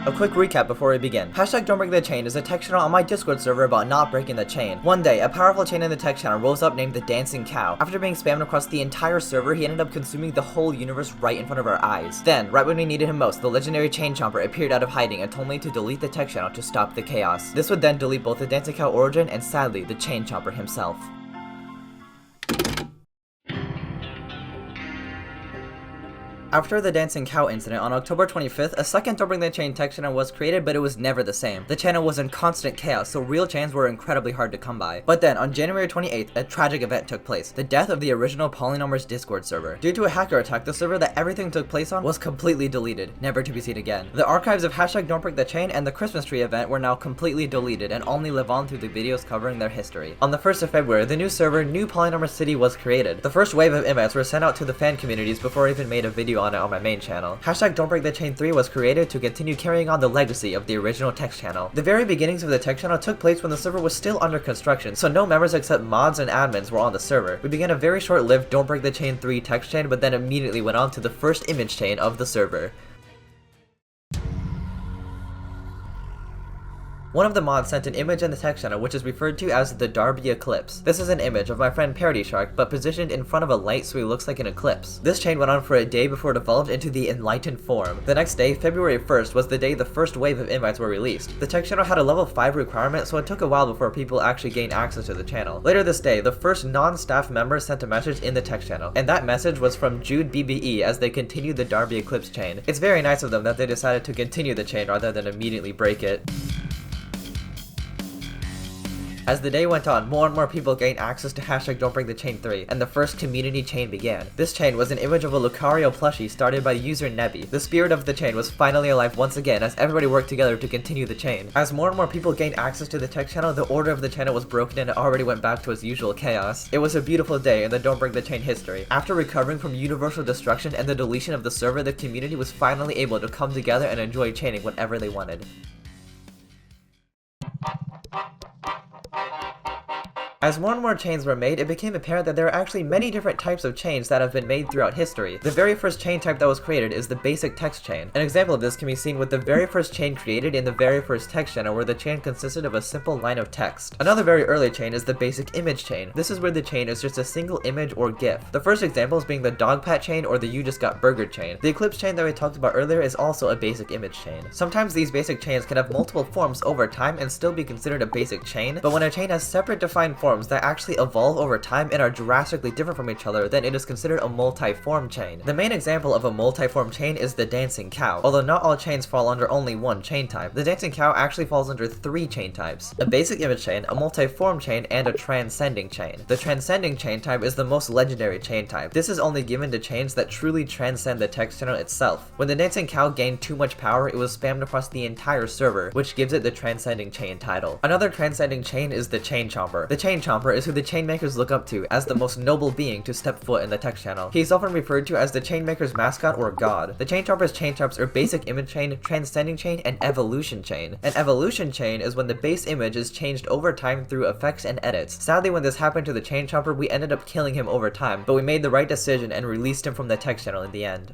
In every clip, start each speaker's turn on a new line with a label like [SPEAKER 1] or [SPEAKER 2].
[SPEAKER 1] A quick recap before we begin. Hashtag Don't Break the Chain is a text channel on my Discord server about not breaking the chain. One day, a powerful chain in the text channel rose up named the Dancing Cow. After being spammed across the entire server, he ended up consuming the whole universe right in front of our eyes. Then, right when we needed him most, the legendary Chain Chomper appeared out of hiding and told me to delete the text channel to stop the chaos. This would then delete both the Dancing Cow origin and, sadly, the Chain Chomper himself. After the Dancing Cow incident on October 25th, a second Don't Break the Chain text channel was created, but it was never the same. The channel was in constant chaos, so real chains were incredibly hard to come by. But then, on January 28th, a tragic event took place: the death of the original Polynomers Discord server. Due to a hacker attack, the server that everything took place on was completely deleted, never to be seen again. The archives of Hashtag Don't Break the Chain and the Christmas tree event were now completely deleted and only live on through the videos covering their history. On the 1st of February, the new server, New Polynomer City, was created. The first wave of invites were sent out to the fan communities before I even made a video on it on my main channel. Hashtag Don't Break the Chain 3 was created to continue carrying on the legacy of the original text channel. The very beginnings of the text channel took place when the server was still under construction, so no members except mods and admins were on the server. We began a very short-lived Don't Break the Chain 3 text chain, but then immediately went on to the first image chain of the server. One of the mods sent an image in the text channel which is referred to as the Darby Eclipse. This is an image of my friend Parody Shark, but positioned in front of a light so he looks like an eclipse. This chain went on for a day before it evolved into the Enlightened form. The next day, February 1st, was the day the first wave of invites were released. The text channel had a level 5 requirement, so it took a while before people actually gained access to the channel. Later this day, the first non-staff member sent a message in the text channel, and that message was from Jude BBE as they continued the Darby Eclipse chain. It's very nice of them that they decided to continue the chain rather than immediately break it. As the day went on, more and more people gained access to Hashtag Don't Break the Chain 3, and the first community chain began. This chain was an image of a Lucario plushie started by user Nebby. The spirit of the chain was finally alive once again as everybody worked together to continue the chain. As more and more people gained access to the text channel, the order of the channel was broken and it already went back to its usual chaos. It was a beautiful day in the Don't Break the Chain history. After recovering from universal destruction and the deletion of the server, the community was finally able to come together and enjoy chaining whenever they wanted. As more and more chains were made, it became apparent that there are actually many different types of chains that have been made throughout history. The very first chain type that was created is the basic text chain. An example of this can be seen with the very first chain created in the very first text channel, where the chain consisted of a simple line of text. Another very early chain is the basic image chain. This is where the chain is just a single image or GIF. The first examples being the dog pat chain or the you just got burgered chain. The Eclipse chain that we talked about earlier is also a basic image chain. Sometimes these basic chains can have multiple forms over time and still be considered a basic chain, but when a chain has separate defined forms that actually evolve over time and are drastically different from each other, then it is considered a multi-form chain. The main example of a multi-form chain is the Dancing Cow. Although not all chains fall under only one chain type, the Dancing Cow actually falls under 3 chain types: a basic image chain, a multi-form chain, and a transcending chain. The transcending chain type is the most legendary chain type. This is only given to chains that truly transcend the text channel itself. When the Dancing Cow gained too much power, it was spammed across the entire server, which gives it the transcending chain title. Another transcending chain is the Chain Chomper. The Chain Chomper is who the chain makers look up to as the most noble being to step foot in the text channel. He is often referred to as the chain maker's mascot or god. The chain chomper's chain types are basic image chain, transcending chain, and evolution chain. An evolution chain is when the base image is changed over time through effects and edits. Sadly, when this happened to the chain chomper, we ended up killing him over time, but we made the right decision and released him from the text channel in the end.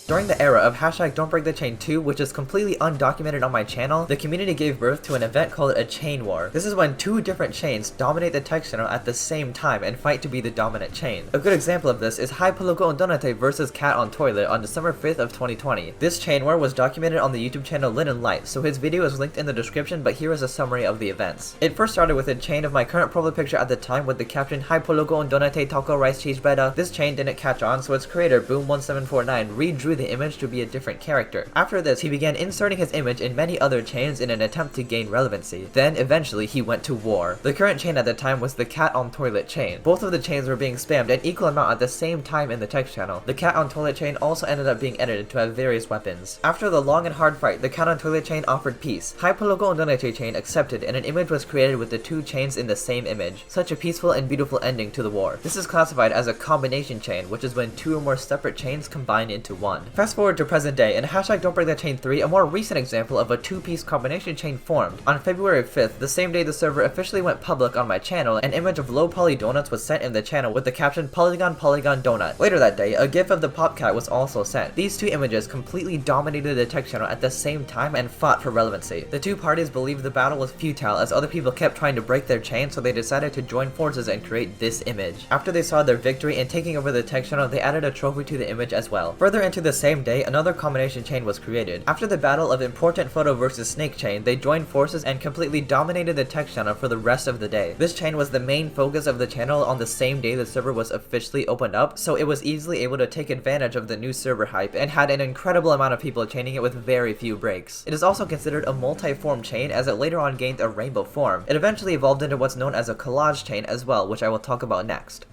[SPEAKER 1] During the era of Hashtag Don't Break the Chain 2, which is completely undocumented on my channel, the community gave birth to an event called a chain war. This is when 2 different chains dominate the text channel at the same time and fight to be the dominant chain. A good example of this is Polygon versus Cat on Toilet on December 5th of 2020. This chain war was documented on the YouTube channel Linen Light, so his video is linked in the description, but here is a summary of the events. It first started with a chain of my current profile picture at the time with the caption Polygon taco rice cheese bread. This chain didn't catch on, so its creator Boom1749 redrew the image to be a different character. After this, he began inserting his image in many other chains in an attempt to gain relevancy. Then, eventually, he went to war. The current chain at the time was the Cat on Toilet chain. Both of the chains were being spammed an equal amount at the same time in the text channel. The Cat on Toilet chain also ended up being edited to have various weapons. After the long and hard fight, the Cat on Toilet chain offered peace. Polygon chain accepted, and an image was created with the 2 chains in the same image. Such a peaceful and beautiful ending to the war. This is classified as a combination chain, which is when 2 or more separate chains combine into one. Fast forward to present day, in #Don'tBreakTheChain3, a more recent example of a two-piece combination chain formed. On February 5th, the same day the server officially went public on my channel, an image of low poly donuts was sent in the channel with the caption Polygon Polygon Donut. Later that day, a gif of the pop cat was also sent. These two images completely dominated the tech channel at the same time and fought for relevancy. The two parties believed the battle was futile as other people kept trying to break their chain, so they decided to join forces and create this image. After they saw their victory in taking over the tech channel, they added a trophy to the image as well. Further into the same day, another combination chain was created. After the battle of important photo versus snake chain, they joined forces and completely dominated the tech channel for the rest of the day. This chain was the main focus of the channel on the same day the server was officially opened up, so it was easily able to take advantage of the new server hype and had an incredible amount of people chaining it with very few breaks. It is also considered a multi-form chain as it later on gained a rainbow form. It eventually evolved into what's known as a collage chain as well, which I will talk about next.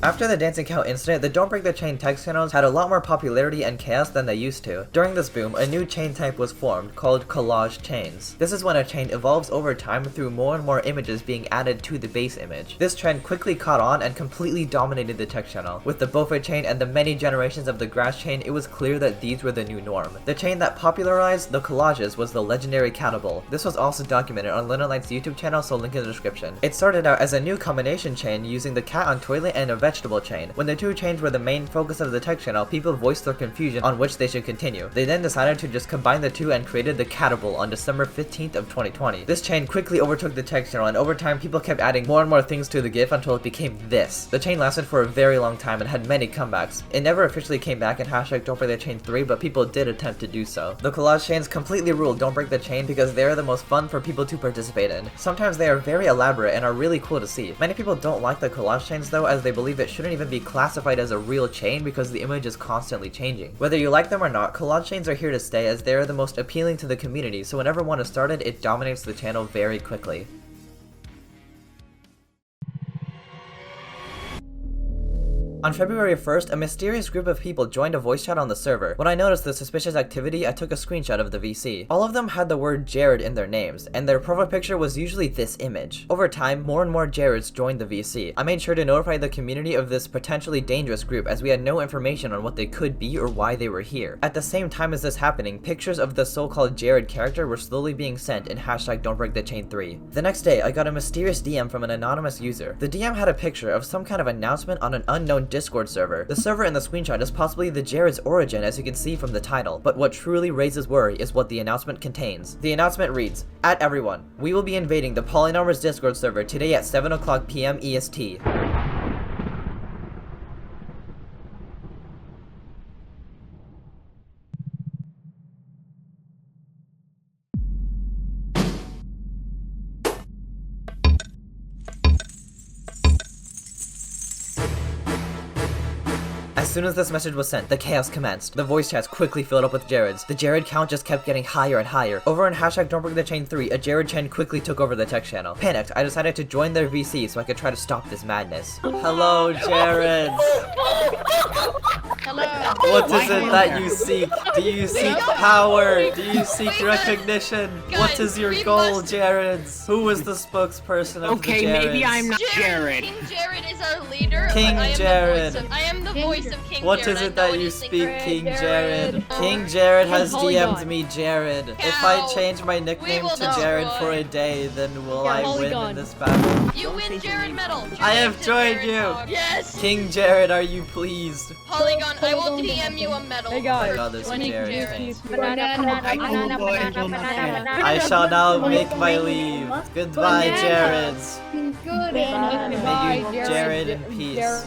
[SPEAKER 1] After the dancing cow incident, the Don't Break the Chain text channels had a lot more popularity and chaos than they used to. During this boom, a new chain type was formed, called collage chains. This is when a chain evolves over time through more and more images being added to the base image. This trend quickly caught on and completely dominated the text channel. With the Beaufort chain and the many generations of the grass chain, it was clear that these were the new norm. The chain that popularized the collages was the legendary Cannibal. This was also documented on Linolite's YouTube channel, so link in the description. It started out as a new combination chain using the cat on toilet and a vegetable chain. When the two chains were the main focus of the tech channel, people voiced their confusion on which they should continue. They then decided to just combine the two and created the Cannibal on December 15th of 2020. This chain quickly overtook the tech channel, and over time people kept adding more and more things to the GIF until it became this. The chain lasted for a very long time and had many comebacks. It never officially came back in #Don'tBreakTheChain3, but people did attempt to do so. The collage chains completely ruled Don't Break the Chain because they are the most fun for people to participate in. Sometimes they are very elaborate and are really cool to see. Many people don't like the collage chains though, as they believe it shouldn't even be classified as a real chain because the image is constantly changing. Whether you like them or not, collage chains are here to stay as they are the most appealing to the community, so whenever one is started, it dominates the channel very quickly. On February 1st, a mysterious group of people joined a voice chat on the server. When I noticed the suspicious activity, I took a screenshot of the VC. All of them had the word Jared in their names, and their profile picture was usually this image. Over time, more and more Jareds joined the VC. I made sure to notify the community of this potentially dangerous group as we had no information on what they could be or why they were here. At the same time as this happening, pictures of the so-called Jared character were slowly being sent in #Don'tBreakTheChain3. The next day, I got a mysterious DM from an anonymous user. The DM had a picture of some kind of announcement on an unknown Discord server. The server in the screenshot is possibly the Jared's origin, as you can see from the title, but what truly raises worry is what the announcement contains. The announcement reads, "At everyone, we will be invading the Polynomers Discord server today at 7 p.m. EST. As soon as this message was sent, the chaos commenced. The voice chats quickly filled up with Jareds. The Jared count just kept getting higher and higher. Over on #Don'tBreakTheChain3, a Jared chain quickly took over the tech channel. Panicked, I decided to join their VC so I could try to stop this madness. Hello, Jareds!
[SPEAKER 2] Hello.
[SPEAKER 1] What is it that you seek? Do you seek power? Do you seek recognition? What is your goal, Jareds? Who is the spokesperson of the Jareds?
[SPEAKER 2] Okay, maybe I'm not Jared.
[SPEAKER 3] King Jared is our leader.
[SPEAKER 1] King
[SPEAKER 3] but
[SPEAKER 1] Jared.
[SPEAKER 3] I am the voice of King
[SPEAKER 1] What
[SPEAKER 3] Jared.
[SPEAKER 1] is it that you speak, King Jared?
[SPEAKER 3] Oh.
[SPEAKER 1] King Jared has
[SPEAKER 2] Polygon.
[SPEAKER 1] DM'd me Jared. If I change my nickname
[SPEAKER 3] will
[SPEAKER 1] to Jared
[SPEAKER 3] destroy.
[SPEAKER 1] for a day, then will
[SPEAKER 2] Yeah,
[SPEAKER 1] I win in
[SPEAKER 2] Polygon.
[SPEAKER 1] this battle?
[SPEAKER 3] You win Jared medal.
[SPEAKER 1] I have
[SPEAKER 3] To
[SPEAKER 1] joined
[SPEAKER 3] Jared
[SPEAKER 1] you.
[SPEAKER 3] Dog. Yes.
[SPEAKER 1] King Jared, are you pleased?
[SPEAKER 3] Polygon, I will DM you a medal.
[SPEAKER 2] Hey, guys.
[SPEAKER 3] for
[SPEAKER 1] God, this is
[SPEAKER 3] winning
[SPEAKER 1] Jared.
[SPEAKER 2] I
[SPEAKER 1] I shall now make my leave. Goodbye, Jareds. May you Jared in peace.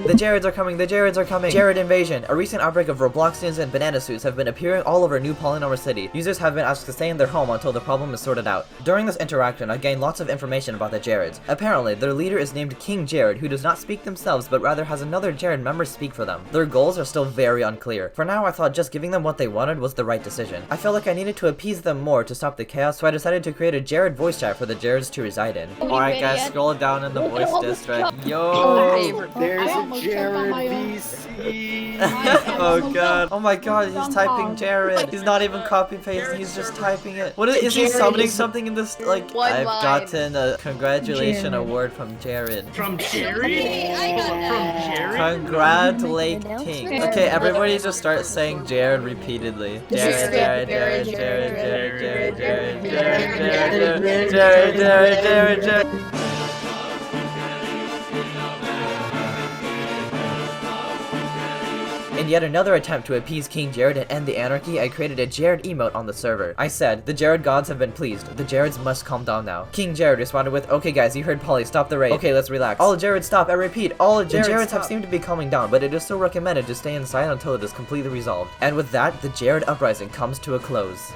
[SPEAKER 1] The Jareds are coming, the Jareds are coming. Jared invasion. A recent outbreak of Robloxians and banana suits have been appearing all over New Polynomer City. Users have been asked to stay in their home until the problem is sorted out. During this interaction, I gained lots of information about the Jareds. Apparently, their leader is named King Jared, who does not speak themselves, but rather has another Jared member speak for them. The Their goals are still very unclear. For now, I thought just giving them what they wanted was the right decision. I felt like I needed to appease them more to stop the chaos, so I decided to create a Jared voice chat for the Jareds to reside in. Alright guys, scroll down in the voice district. Yo!
[SPEAKER 2] There's a Jared VC.
[SPEAKER 1] Oh god. Oh my god, he's typing Jared. He's not even copy pasting, he's just typing it. What is he summoning something in this? Like,
[SPEAKER 3] One
[SPEAKER 1] I've
[SPEAKER 3] line.
[SPEAKER 1] gotten a congratulation award from Jared.
[SPEAKER 2] From Jerry?
[SPEAKER 3] I got that.
[SPEAKER 2] From Jerry?
[SPEAKER 1] Congratulating. Okay, everybody just start saying Jared repeatedly. Jared, Jared, Jared, Jared, Jared, Jared, Jared, Jared, Jared, Jared, Jared, Jared, Jared. In yet another attempt to appease King Jared and end the anarchy, I created a Jared emote on the server. I said, the Jared gods have been pleased. The Jareds must calm down now. King Jared responded with, okay guys, you heard Polly, stop the raid. Okay, let's relax. All Jareds stop, I repeat, all Jareds have seemed to be calming down, but it is still recommended to stay inside until it is completely resolved. And with that, the Jared Uprising comes to a close.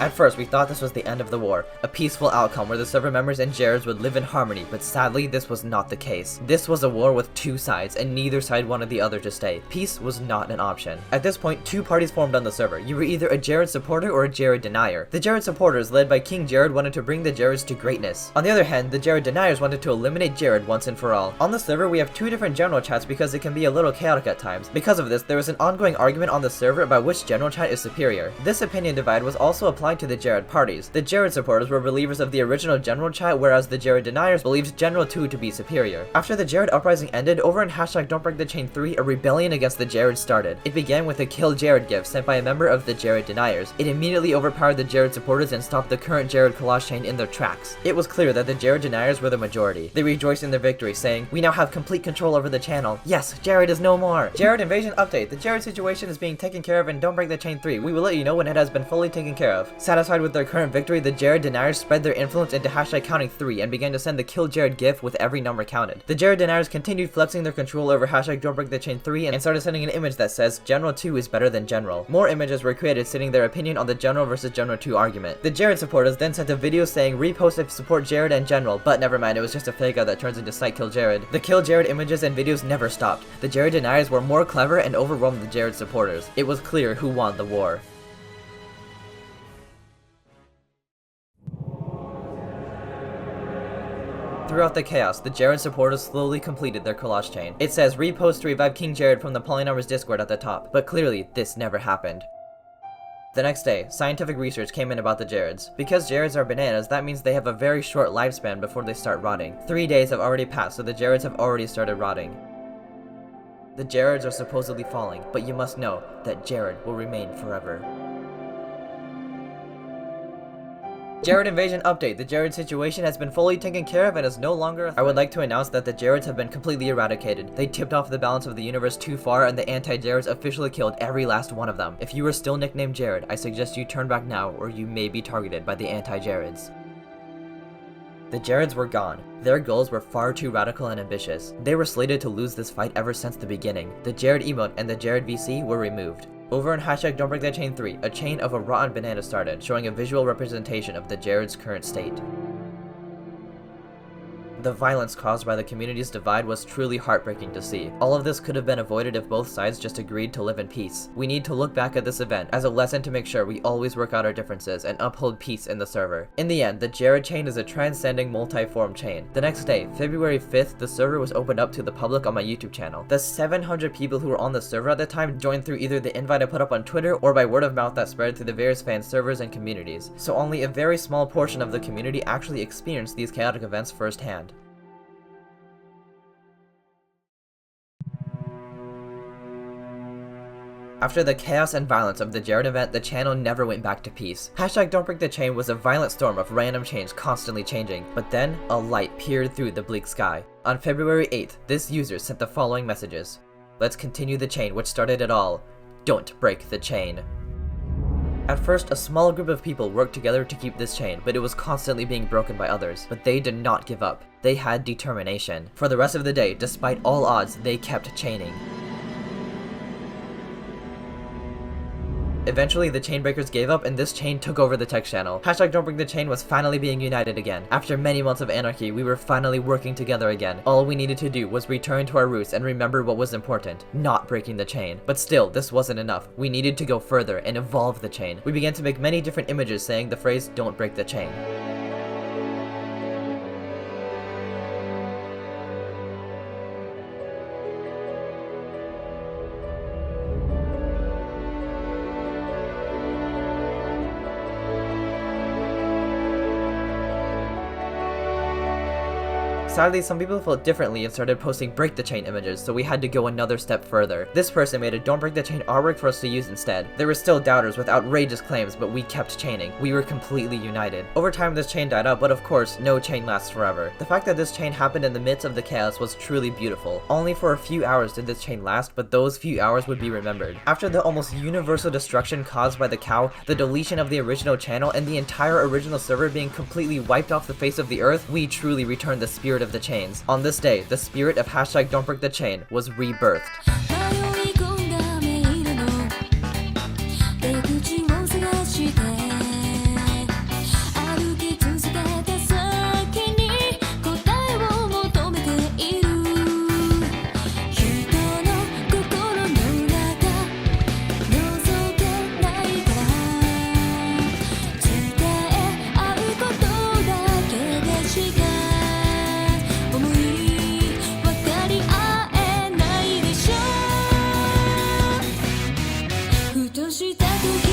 [SPEAKER 1] At first, we thought this was the end of the war, a peaceful outcome where the server members and Jareds would live in harmony, but sadly, this was not the case. This was a war with two sides, and neither side wanted the other to stay. Peace was not an option. At this point, two parties formed on the server. You were either a Jared supporter or a Jared denier. The Jared supporters, led by King Jared, wanted to bring the Jareds to greatness. On the other hand, the Jared deniers wanted to eliminate Jared once and for all. On the server, we have two different general chats because it can be a little chaotic at times. Because of this, there was an ongoing argument on the server about which general chat is superior. This opinion divide was also applied to the Jared parties. The Jared supporters were believers of the original general chat, whereas the Jared deniers believed General 2 to be superior. After the Jared Uprising ended, over in #Don'tBreakTheChain3, a rebellion against the Jared started. It began with a Kill Jared gift sent by a member of the Jared deniers. It immediately overpowered the Jared supporters and stopped the current Jared Collage chain in their tracks. It was clear that the Jared deniers were the majority. They rejoiced in their victory, saying, "We now have complete control over the channel. Yes, Jared is no more." Jared invasion update. The Jared situation is being taken care of in Don't Break the Chain 3. We will let you know when it has been fully taken care of. Satisfied with their current victory, the Jared deniers spread their influence into #counting3 and began to send the Kill Jared gift with every number counted. The Jared deniers continued flexing their control over #Don'tBreakTheChain3 and started sending an image that says General 2 is better than General. More images were created stating their opinion on the General versus General 2 argument. The Jared supporters then sent a video saying repost if support Jared and General, but never mind, it was just a fake out that turns into Site Kill Jared. The Kill Jared images and videos never stopped. The Jared deniers were more clever and overwhelmed the Jared supporters. It was clear who won the war. Throughout the chaos, the Jared supporters slowly completed their collage chain. It says repost to revive King Jared from the Polygon's Discord at the top, but clearly this never happened. The next day, scientific research came in about the Jareds. Because Jareds are bananas, that means they have a very short lifespan before they start rotting. 3 days have already passed, so the Jareds have already started rotting. The Jareds are supposedly falling, but you must know that Jared will remain forever. Jared invasion update. The Jared situation has been fully taken care of and is no longer a threat. I would like to announce that the Jareds have been completely eradicated. They tipped off the balance of the universe too far and the anti-Jareds officially killed every last one of them. If you are still nicknamed Jared, I suggest you turn back now or you may be targeted by the anti-Jareds. The Jareds were gone. Their goals were far too radical and ambitious. They were slated to lose this fight ever since the beginning. The Jared emote and the Jared VC were removed. Over in #Don'tBreakTheChain3, a chain of a rotten banana started, showing a visual representation of the Jared's current state. The violence caused by the community's divide was truly heartbreaking to see. All of this could have been avoided if both sides just agreed to live in peace. We need to look back at this event as a lesson to make sure we always work out our differences and uphold peace in the server. In the end, the Jared chain is a transcending multi-form chain. The next day, February 5th, the server was opened up to the public on my YouTube channel. The 700 people who were on the server at the time joined through either the invite I put up on Twitter or by word of mouth that spread through the various fan servers and communities. So only a very small portion of the community actually experienced these chaotic events firsthand. After the chaos and violence of the Jared event, the channel never went back to peace. #Don'tBreakTheChain was a violent storm of random change constantly changing, but then a light peered through the bleak sky. On February 8th, this user sent the following messages. "Let's continue the chain which started it all. Don't break the chain." At first, a small group of people worked together to keep this chain, but it was constantly being broken by others. But they did not give up. They had determination. For the rest of the day, despite all odds, they kept chaining. Eventually, the chain breakers gave up and this chain took over the text channel. Hashtag Don't Break the Chain was finally being united again. After many months of anarchy, we were finally working together again. All we needed to do was return to our roots and remember what was important, not breaking the chain. But still, this wasn't enough. We needed to go further and evolve the chain. We began to make many different images saying the phrase, "Don't break the chain." Sadly, some people felt differently and started posting break the chain images, so we had to go another step further. This person made a don't break the chain artwork for us to use instead. There were still doubters with outrageous claims, but we kept chaining. We were completely united. Over time, this chain died out, but of course, no chain lasts forever. The fact that this chain happened in the midst of the chaos was truly beautiful. Only for a few hours did this chain last, but those few hours would be remembered. After the almost universal destruction caused by the cow, the deletion of the original channel, and the entire original server being completely wiped off the face of the earth, we truly returned the spirit of the chains. On this day, the spirit of hashtag Don't Break the Chain was rebirthed.
[SPEAKER 4] Don't you